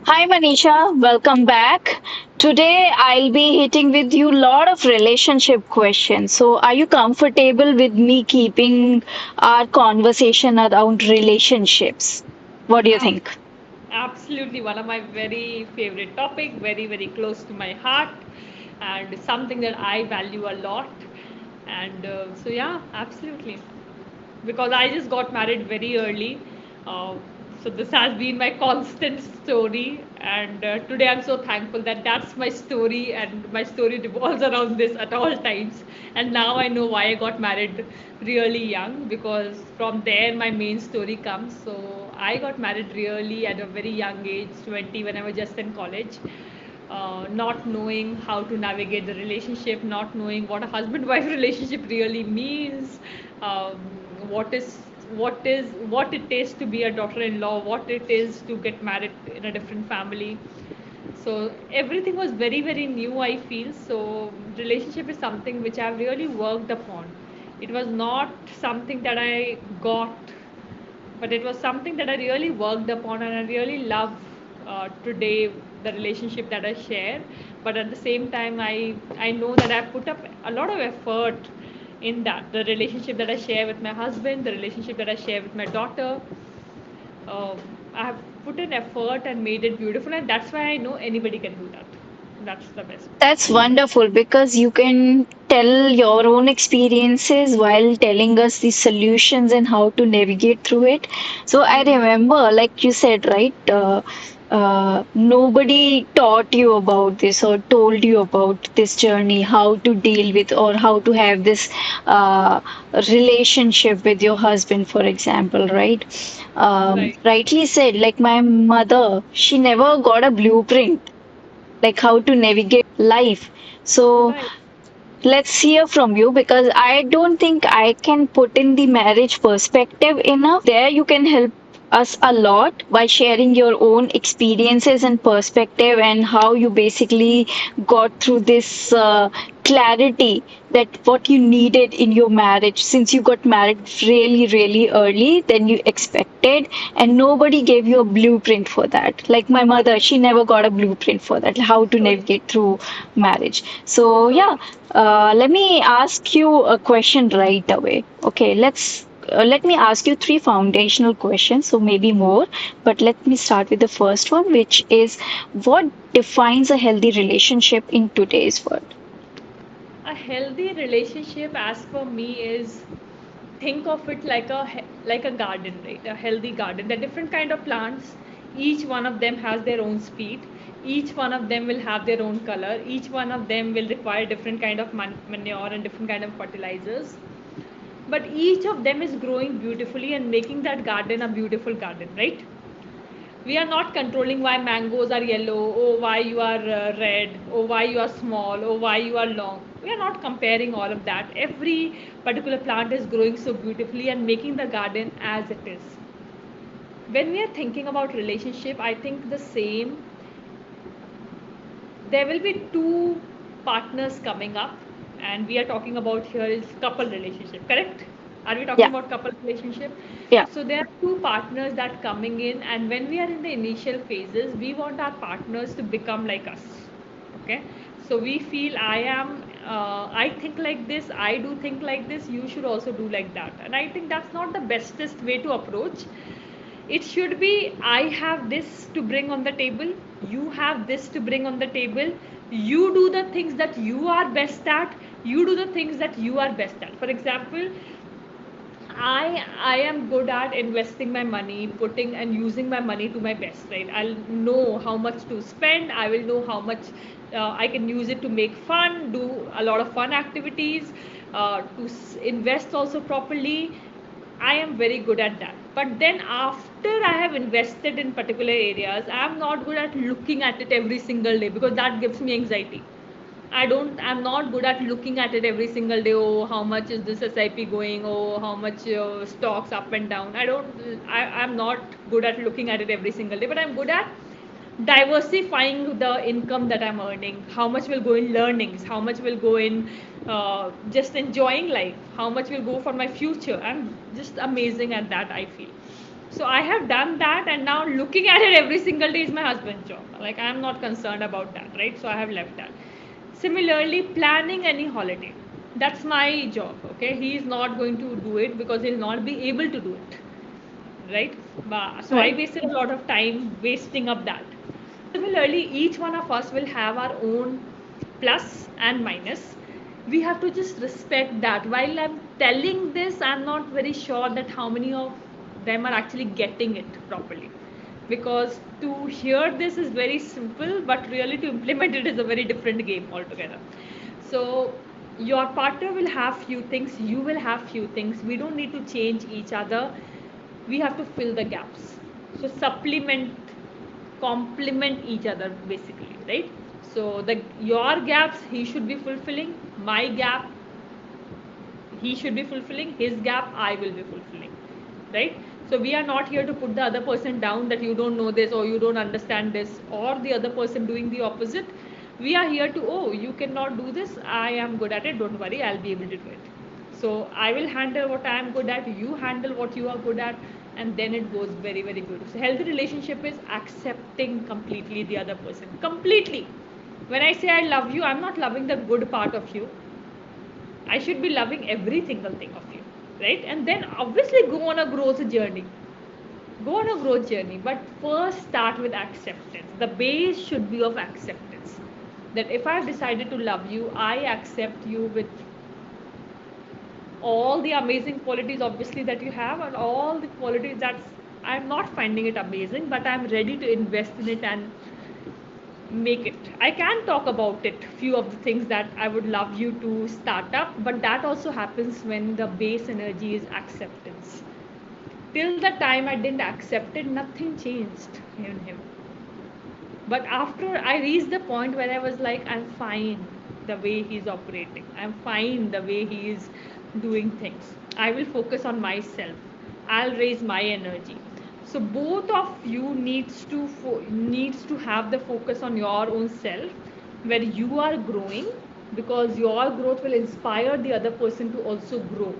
Hi Manisha, welcome back. Today I'll be hitting with you lot of relationship questions. So are you comfortable with me keeping our conversation around relationships? What do you Ab- think? Absolutely, one of my very favorite topic, very very close to my heart, and something that I value a lot. And so yeah, absolutely, because I just got married very early. Uh, so this has been my constant story, and today I'm so thankful that that's my story, and my story revolves around this at all times. And now I know why I got married really young, because from there my main story comes. So I got married really at a very young age, 20, when I was just in college. Not knowing how to navigate the relationship, not knowing what a husband-wife relationship really means, um, what is what it is to be a daughter-in-law, what it is to get married in a different family. So everything was very very new, I feel. So relationship is something which I've really worked upon. It was not something that I got, but it was something that I really worked upon, and I really love today the relationship that I share. But at the same time, I know that I put up a lot of effort in that, the relationship that I share with my husband, the relationship that I share with my daughter. uh, I have put in effort and made it beautiful, and that's why I know anybody can do that. That's the best part. That's wonderful because you can tell your own experiences while telling us the solutions and how to navigate through it. So I remember, like you said, right? Nobody taught you about this or told you about this journey, how to deal with or how to have this uh, relationship with your husband, for example, right? Right. Rightly said, like my mother, she never got a blueprint like how to navigate life. So Right. let's hear from you because I don't think I can put in the marriage perspective enough. There you can help us a lot by sharing your own experiences and perspective and how you basically got through this clarity that what you needed in your marriage since you got married really really early than you expected and nobody gave you a blueprint for that. Like my mother, she never got a blueprint for that, how to So navigate through marriage. So so yeah, let me ask you a question right away. Okay, let me ask you three foundational questions, so maybe more, but let me start with the first one, which is what defines a healthy relationship in today's world? a healthy relationship, as for me, is, think of it like like a garden, right? A healthy garden. There are different kind of plants. Each one of them has their own speed. Each one of them will have their own color. Each one of them will require different kind of manure and different kind of fertilizers. But each of them is growing beautifully and making that garden a beautiful garden, right? We are not controlling why mangoes are yellow, or why you are red, or why you are small, or why you are long. We are not comparing all of that. Every particular plant is growing so beautifully and making the garden as it is. When we are thinking about relationship, I think the same. There will be two partners coming up, and we are talking about here is couple relationship, correct? Are we talking Yeah, about couple relationship? yeah. So there are two partners that coming in, and when we are in the initial phases, we want our partners to become like us. Okay, so we feel I think like this, I do think like this, you should also do like that, and I think that's not the bestest way to approach. It should be, I have this to bring on the table, you have this to bring on the table. You do the things that you are best at, you do the things that you are best at. For example, I am good at investing my money, putting and using my money to my best, right? I'll know how much to spend. I will know how much I can use it to make fun, do a lot of fun activities, to invest also properly. I am very good at that. But then after I have invested in particular areas, I am not good at looking at it every single day, because that gives me anxiety. I'm not good at looking at it every single day. Oh, how much is this SIP going? Oh, how much stocks up and down? I'm not good at looking at it every single day, but I'm good at diversifying the income that I'm earning. How much will go in learnings? How much will go in just enjoying life? How much will go for my future? I'm just amazing at that, I feel. So I have done that, and now looking at it every single day is my husband's job. Like, I'm not concerned about that, right? So I have left that. Similarly, planning any holiday, that's my job. Okay, he is not going to do it because he'll not be able to do it, right? So I Right. wasted a lot of time wasting up that. Similarly, each one of us will have our own plus and minus. We have to just respect that. While I'm telling this, I'm not very sure that how many of them are actually getting it properly. Because to hear this is very simple, but really to implement it is a very different game altogether. So your partner will have few things, you will have few things. We don't need to change each other, we have to fill the gaps. So supplement, complement each other basically, right? So the your gaps he should be fulfilling, my gap he should be fulfilling, his gap I will be fulfilling, right? So we are not here to put the other person down that you don't know this or you don't understand this, or the other person doing the opposite. We are here to, oh, you cannot do this, I am good at it, don't worry, I'll be able to do it. So I will handle what I am good at, you handle what you are good at, and then it goes very very good. So healthy relationship is accepting completely the other person completely. When I say I love you, I'm not loving the good part of you, I should be loving every single thing of you, right? And then obviously go on a growth journey. Go on a growth journey, but first start with acceptance. The base should be of acceptance. That if I've decided to love you, I accept you with all the amazing qualities, obviously, that you have, and all the qualities that's I'm not finding it amazing, but I'm ready to invest in it and make it. I can talk about it, few of the things that I would love you to start up, but that also happens when the base energy is acceptance. Till the time I didn't accept it, nothing changed in him. But after I reached the point where I was like, I'm fine the way he's operating, I'm fine the way he is doing things, I will focus on myself, I'll raise my energy. So both of you needs to have the focus on your own self, where you are growing, because your growth will inspire the other person to also grow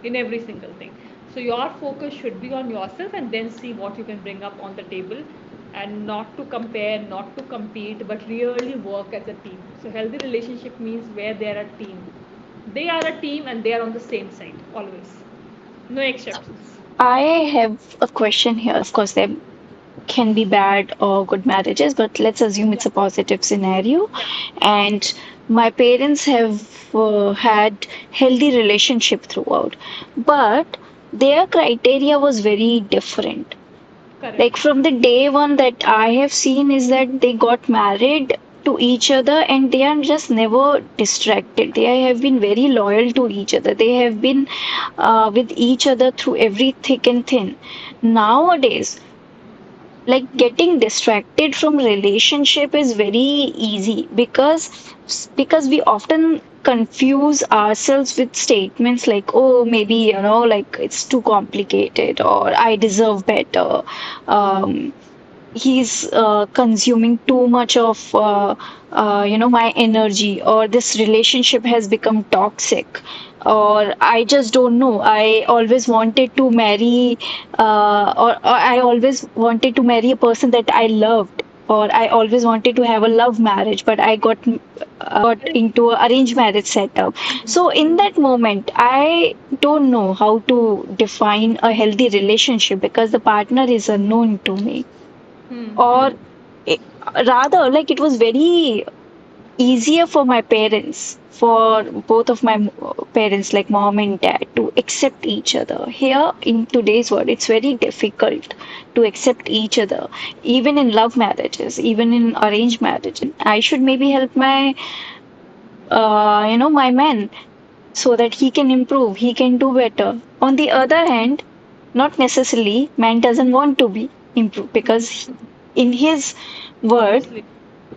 in every single thing. So your focus should be on yourself, and then see what you can bring up on the table, and not to compare, not to compete, but really work as a team. So healthy relationship means where they are a team. They are a team and they are on the same side always. No exceptions. I have a question here. Of course, there can be bad or good marriages, but let's assume Yeah. it's a positive scenario. Yeah. And my parents have had healthy relationship throughout, but their criteria was very different. Correct. Like from the day one that I have seen is that they got married to each other and they are just never distracted. They have been very loyal to each other. They have been with each other through every thick and thin. Nowadays, like getting distracted from relationship is very easy because we often confuse ourselves with statements like, oh, maybe, like it's too complicated, or I deserve better. um he's consuming too much of my energy, or this relationship has become toxic, or I just don't know, I always wanted to marry or I always wanted to marry a person that I loved, or I always wanted to have a love marriage, but I got into an arranged marriage setup. So in that moment, I don't know how to define a healthy relationship because the partner is unknown to me. Hmm. Or Hmm. it, rather, like it was very easier for my parents, for both of my parents, like mom and dad, to accept each other. Here in today's world, it's very difficult to accept each other, even in love marriages, even in arranged marriages. I should maybe help my man so that he can improve, he can do better. On the other hand, not necessarily man doesn't want to be improved because in his world, Obviously.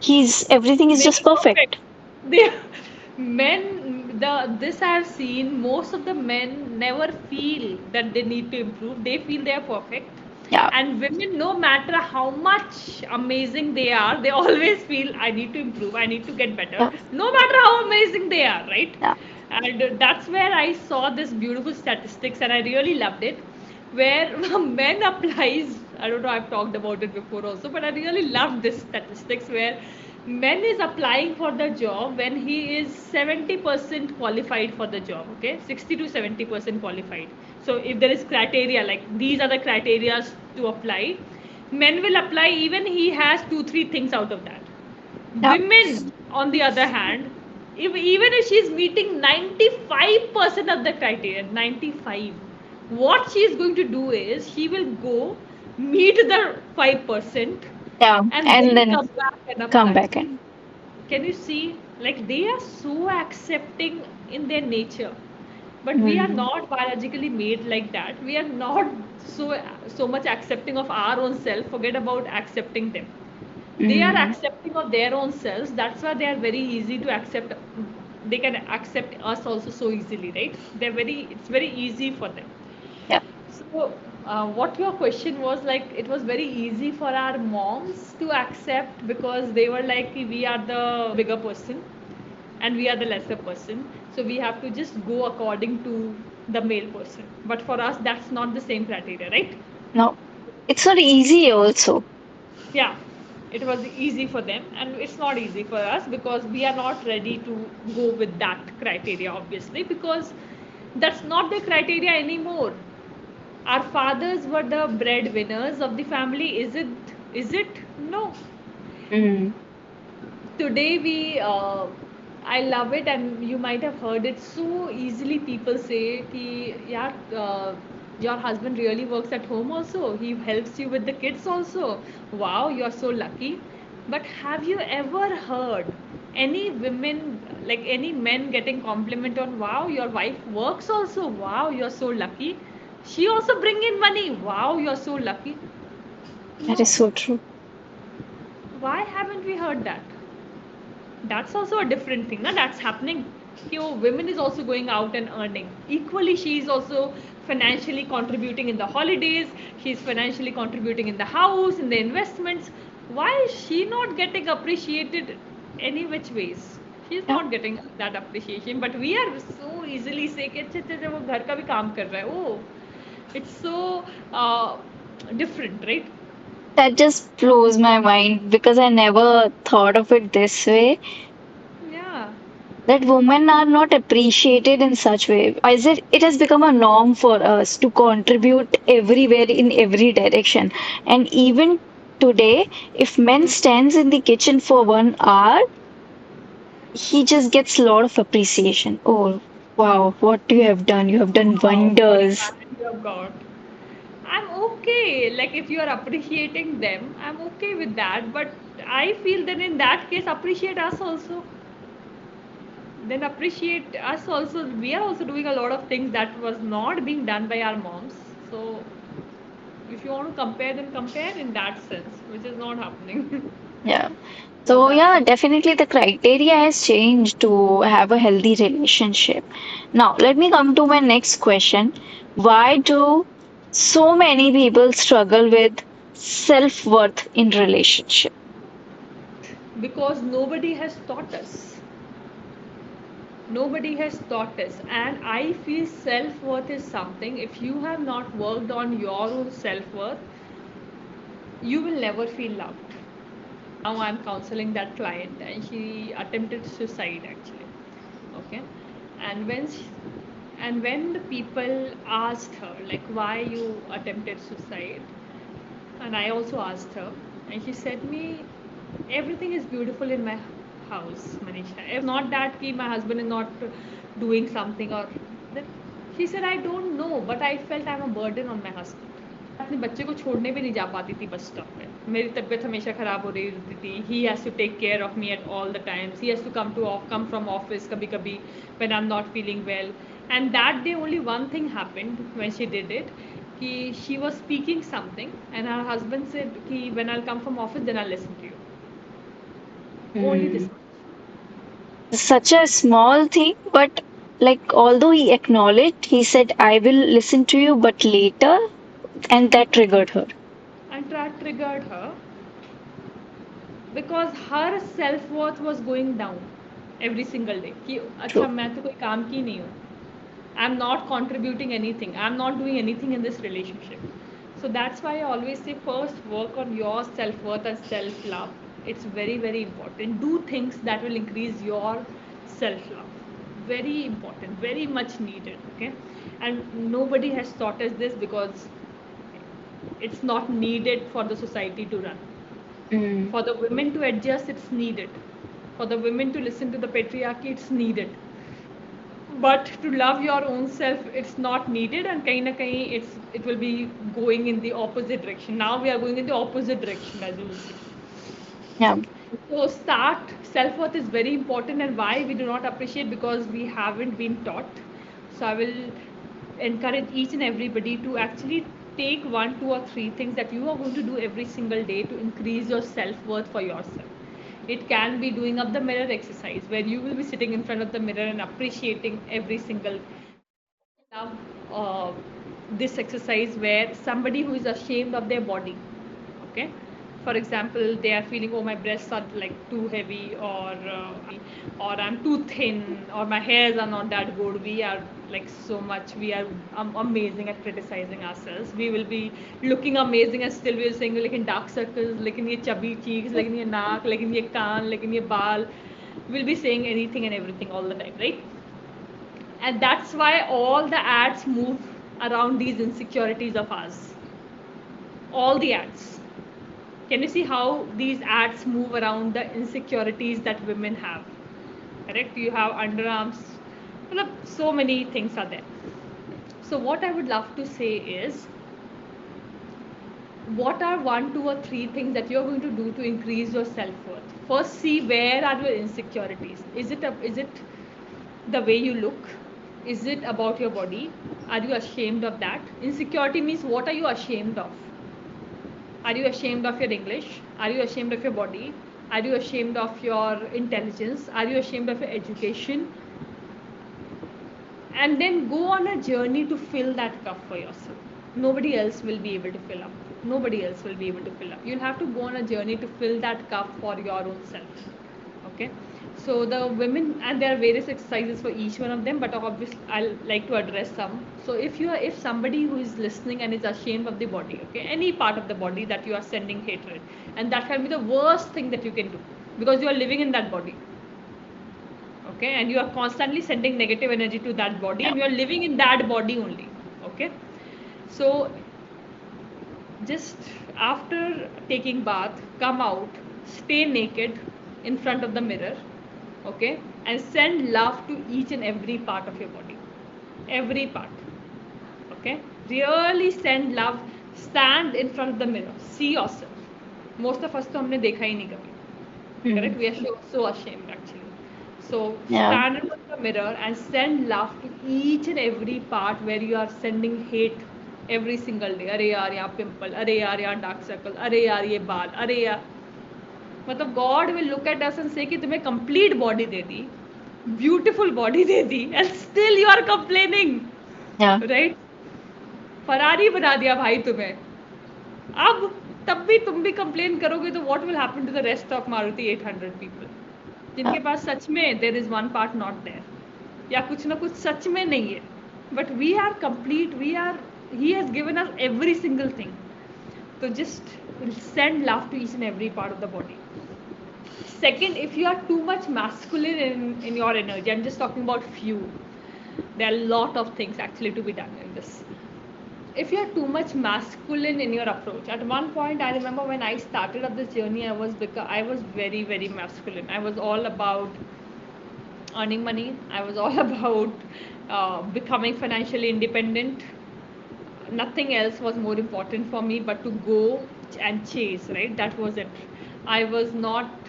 he's everything is Men just are perfect. perfect. They, men, this I've seen. Most of the men never feel that they need to improve. They feel they are perfect. Yeah, And women, no matter how much amazing they are, they always feel I need to improve. I need to get better. yeah, No matter how amazing they are, right? yeah. And that's where I saw this beautiful statistics, and I really loved it. where men applies. I don't know, I've talked about it before also, but I really love this statistics where men is applying for the job when he is 70% qualified for the job. Okay, 60 to 70% qualified. So if there is criteria like these are the criteria to apply, men will apply even he has two three things out of that. Yeah. Women, on the other hand, even if she's meeting 95% of the criteria, 95, what she is going to do is she will go meet the 5% Yeah. and And then then come back and come apply. back and Can you see? Like they are so accepting in their nature, but we are mm, not biologically made like that. We are not so much accepting of our own self. Forget about accepting them. They are mm, accepting of their own selves. That's why they are very easy to accept. They can accept us also so easily, right? It's very easy for them. yeah. So what your question was, like it was very easy for our moms to accept because they were like we are the bigger person and we are the lesser person, so we have to just go according to the male person. But for us that's not the same criteria, right? No, it's not easy also. Yeah, it was easy for them and it's not easy for us because we are not ready to go with that criteria, obviously, because that's not the criteria anymore. Our fathers were the breadwinners of the family. Is it no? Mm, Today we I love it, and you might have heard it so easily. People say ki yeah, your husband really works at home also, he helps you with the kids also. Wow, you're so lucky. But have you ever heard any women, like any men getting compliment on wow your wife works also, wow you're so lucky, she also bring in money, wow you're so lucky? that No. is so true. Why haven't we heard that? That's also a different thing na, that's happening. Women is also going out and earning equally. She is also financially contributing in the holidays, she's financially contributing in the house, in the investments. Why is she not getting appreciated any which ways? She's Yeah. not getting that appreciation, but we are so easily say कि अच्छा अच्छा अच्छा, वो घर का भी काम कर रहा है. Oh, it's so uh, different, right? That just blows my mind because I never thought of it this way. Yeah. That women are not appreciated in such way. As it has become a norm for us to contribute everywhere in every direction. And even today, if men stands in the kitchen for 1 hour, he just gets a lot of appreciation. Oh, wow, what you have done. You have done Wow, what a wonders. talent you have got. I'm okay. Like if you are appreciating them, I'm okay with that. But I feel that in that case, appreciate us also. Then appreciate us also. We are also doing a lot of things that was not being done by our moms. So if you want to compare, then compare in that sense, which is not happening. Yeah. So So, that's yeah, it. definitely the criteria has changed to have a healthy relationship. Now, let me come to my next question. Why do so many people struggle with self-worth in relationship? Because nobody has taught us. Nobody has taught us, and I feel self-worth is something, if you have not worked on your own self-worth, you will never feel loved. Now I'm counseling that client and she attempted suicide actually. Okay. And when the people asked her like why you attempted suicide, and I also asked her, and she said me, everything is beautiful in my house, Manisha. It's not that ki my husband is not doing something or that. She said I don't know, but I felt I'm a burden on my husband. अपने बच्चे को छोड़ने भी नहीं जा पाती थी bus stop पे, मेरी तबीयत हमेशा ख़राब हो रही होती थी. He has to take care of me at all the times, he has to come from office कभी कभी when I am not feeling well. And that day only one thing happened when she did it, कि she was speaking something and her husband said कि when I come from office then I listen to you, only Hmm. This much. Such a small thing, but like although he acknowledged, he said, I will listen to you, but later, and that triggered her. And that triggered her because her self worth was going down every single day कि अच्छा True. मैं तो कोई काम की नहीं हूँ. I'm not contributing anything, I'm not doing anything in this relationship. So that's why I always say first work on your self worth and self love. It's very, very important. Do things that will increase your self love. Very important, very much needed. Okay, and nobody has taught us this because it's not needed for the society to run. Mm. For the women to adjust, it's needed. For the women to listen to the patriarchy, it's needed. But to love your own self, it's not needed, and kahin na kahin it will be going in the opposite direction. Now we are going in the opposite direction, as you will see. Yeah. So start. Self worth is very important, and why we do not appreciate, because we haven't been taught. So I will encourage each and everybody to actually take one, two, or three things that you are going to do every single day to increase your self worth for yourself. It can be doing up the mirror exercise, where you will be sitting in front of the mirror and appreciating every single. Love this exercise where somebody who is ashamed of their body, okay, for example, they are feeling, oh, my breasts are like too heavy, or I'm too thin, or my hairs are not that good. We are like so much, we are amazing at criticizing ourselves. We will be looking amazing and still we are saying like in dark circles, like in your chubby cheeks, like in your naak, like in your kaan, like in your baal. We'll be saying anything and everything all the time, right? And that's why all the ads move around these insecurities of ours. All the ads. Can you see how these ads move around the insecurities that women have? Correct? You have underarms. Well, so many things are there. So, what I would love to say is, what are one, two, or three things that you're going to do to increase your self worth? First, see where are your insecurities. Is it the way you look? Is it about your body? Are you ashamed of that? Insecurity means, what are you ashamed of? Are you ashamed of your English? Are you ashamed of your body? Are you ashamed of your intelligence? Are you ashamed of your education? And then go on a journey to fill that cup for yourself. Nobody else will be able to fill up. Nobody else will be able to fill up. You'll have to go on a journey to fill that cup for your own self. Okay, so the women, and there are various exercises for each one of them, but obviously I'll like to address some. So if somebody who is listening and is ashamed of the body, okay, any part of the body that you are sending hatred, and that can be the worst thing that you can do, because you are living in that body, okay, and you are constantly sending negative energy to that body, Yeah. and you are living in that body only, okay. So just after taking bath, come out, stay naked in front of the mirror, okay, and send love to each and every part of your body, every part, okay. Really send love. Stand in front of the mirror, see yourself. Most of us to हमने देखा ही नहीं कभी. Mm. Correct, we are so ashamed actually. So Yeah. stand in front of the mirror and send love to each and every part where you are sending hate every single day. अरे यार यहाँ pimple, अरे यार यहाँ dark circle, अरे यार ये बाल, अरे यार, मतलब god will look at us and say कि तुम्हें कंप्लीट बॉडी दे दी, ब्यूटीफुल बॉडी दे दी, and still you are complaining, Yeah. Right? Ferrari बना दिया भाई तुम्हें. अब तब भी तुम भी कंप्लेन करोगे तो what will happen to the rest of Maruti 800 people, Yeah. जिनके पास सच में there is one part not there, या कुछ ना कुछ सच में नहीं है, but we are complete, we are, he has given us every single thing. तो just send love to each and every part of the body. Second, if you are too much masculine in your energy, I'm just talking about few, there are a lot of things actually to be done in this. If you are too much masculine in your approach, at one point I remember when I started up this journey, I was very, very masculine. I was all about earning money, I was all about becoming financially independent. Nothing else was more important for me but to go and chase, right? That was it. i was not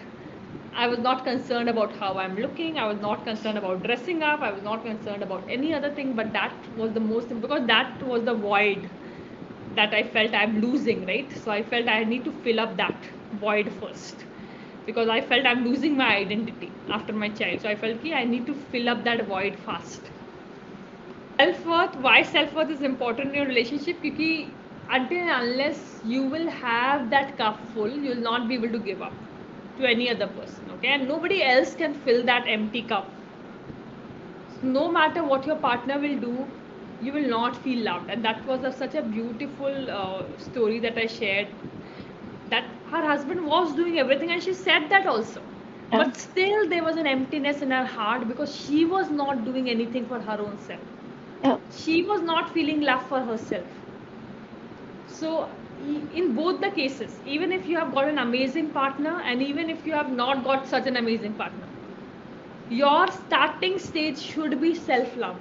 I was not concerned about how I'm looking. I was not concerned about dressing up. I was not concerned about any other thing. But that was the most, because that was the void that I felt I'm losing, right? So I felt I need to fill up that void first, because I felt I'm losing my identity after my child. So I felt I need to fill up that void fast. Self worth. Why self worth is important in your relationship? Because until and unless you will have that cup full, you will not be able to give up to any other person. Okay, and nobody else can fill that empty cup. no matter what your partner will do, you will not feel loved. And that was such a beautiful story that I shared, that her husband was doing everything, and she said that also. Yeah. But still, there was an emptiness in her heart because she was not doing anything for her own self. Yeah. She was not feeling love for herself. So, in both the cases, even if you have got an amazing partner, and even if you have not got such an amazing partner, your starting stage should be self love.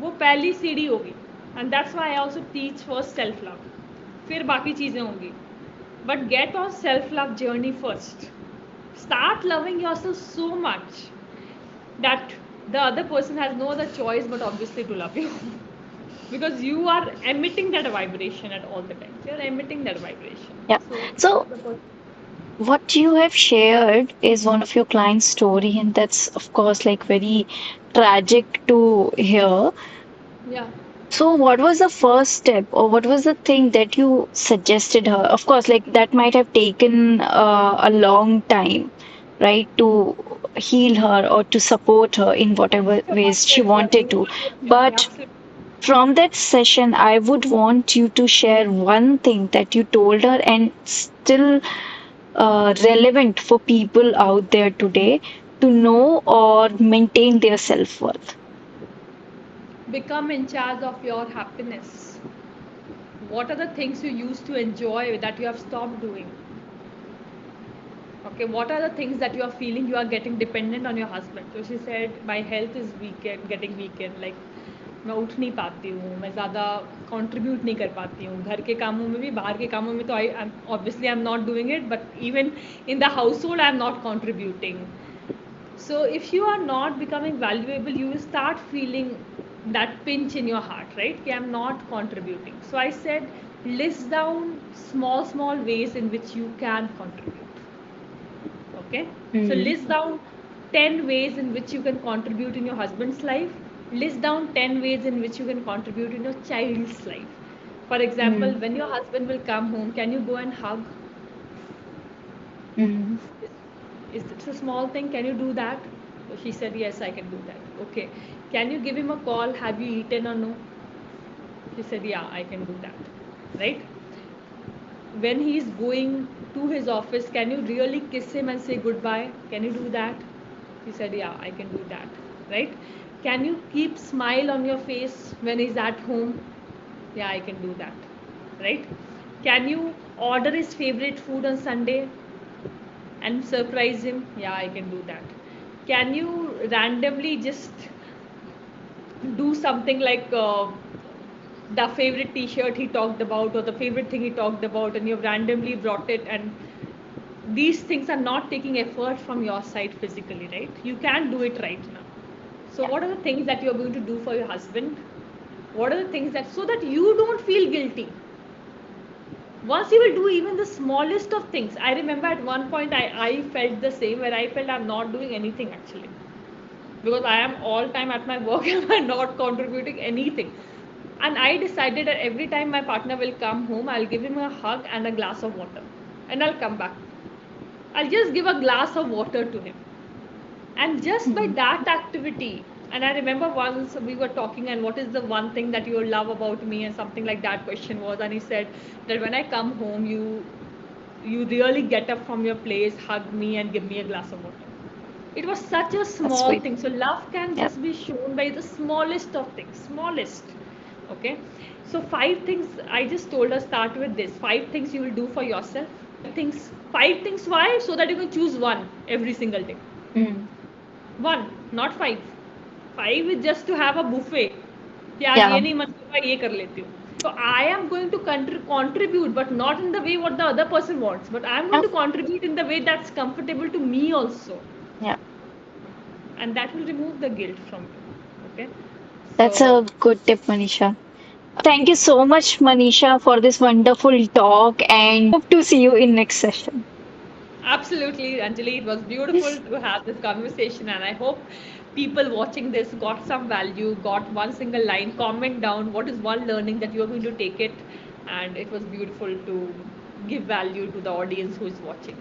वो पहली सीढ़ी होगी. And that's why I also teach first self love, फिर बाकी चीज़ें होंगी. But get on self love journey first. Start loving yourself so much that the other person has no other choice but obviously to love you. Because you are emitting that vibration at all the times. You are emitting that vibration. Yeah. So So the person. what you have shared is one of your client's story, and that's of course like very tragic to hear. Yeah. So, what was the first step, or what was the thing that you suggested her? Of course, like that might have taken a long time, right, to heal her or to support her in whatever ways she wanted to. But Absolutely. from that session, I would want you to share one thing that you told her and still relevant for people out there today to know or maintain their self-worth. Become in charge of your happiness. What are the things you used to enjoy that you have stopped doing? Okay, what are the things that you are feeling you are getting dependent on your husband? So she said, my health is weakened, getting weakened. Like मैं उठ नहीं पाती हूँ, मैं ज़्यादा contribute नहीं कर पाती हूँ घर के कामों में भी, बाहर के कामों में तो I obviously I am not doing it, but even in the house hold I am not contributing. So if you are not becoming valuable, you will start feeling that pinch in your heart, right? Okay, I'm not contributing. So I said, list down small ways in which you can contribute. Okay, so Mm, list down 10 ways in which you can contribute in your husband's life. List down 10 ways in which you can contribute in your child's life. For example, mm, when your husband will come home, can you go and hug? mm, Is it's a small thing, can you do that? So she said, yes, I can do that. Okay, can you give him a call, have you eaten or no? She said, yeah, I can do that. Right, when he's going to his office, can you really kiss him and say goodbye? Can you do that? He said, yeah, I can do that. Right, can you keep smile on your face when he's at home? Yeah, I can do that. Right, can you order his favorite food on Sunday and surprise him? Yeah, I can do that. Can you randomly just do something like the favorite t-shirt he talked about or the favorite thing he talked about, and you've randomly brought it, and these things are not taking effort from your side physically, right? You can do it right now. So yeah. what are the things that you're going to do for your husband? What are the things that, so that you don't feel guilty? Once you will do even the smallest of things. I remember at one point I felt the same, where I felt I'm not doing anything actually, because I am all time at my work and I'm not contributing anything. And I decided that every time my partner will come home, I'll give him a hug and a glass of water, and I'll come back. I'll just give a glass of water to him, and just by Mm, that activity. And I remember once we were talking, and what is the one thing that you love about me, and something like that question was, and he said that when I come home, you really get up from your place, hug me, and give me a glass of water. It was such a that's small sweet. thing. So love can Yeah. just be shown by the smallest of things, smallest. Okay, so five things I just told her, start with this, five things you will do for yourself. Five things. Why? So that you can choose one every single day. Mm, One, not five. Five is just to have a buffet कि आज yeah. ये नहीं मन कर रहा, ये कर लेती हूँ. So I am going to contribute, but not in the way what the other person wants, but I am going Yeah. to contribute in the way that's comfortable to me also, Yeah. and that will remove the guilt from you. Okay, That's so a good tip, Manisha. Thank you so much, Manisha, for this wonderful talk, and hope to see you in next session. absolutely, Anjali, it was beautiful to have this conversation, and I hope people watching this got some value, got one single line. Comment down what is one learning that you are going to take it, and it was beautiful to give value to the audience who is watching.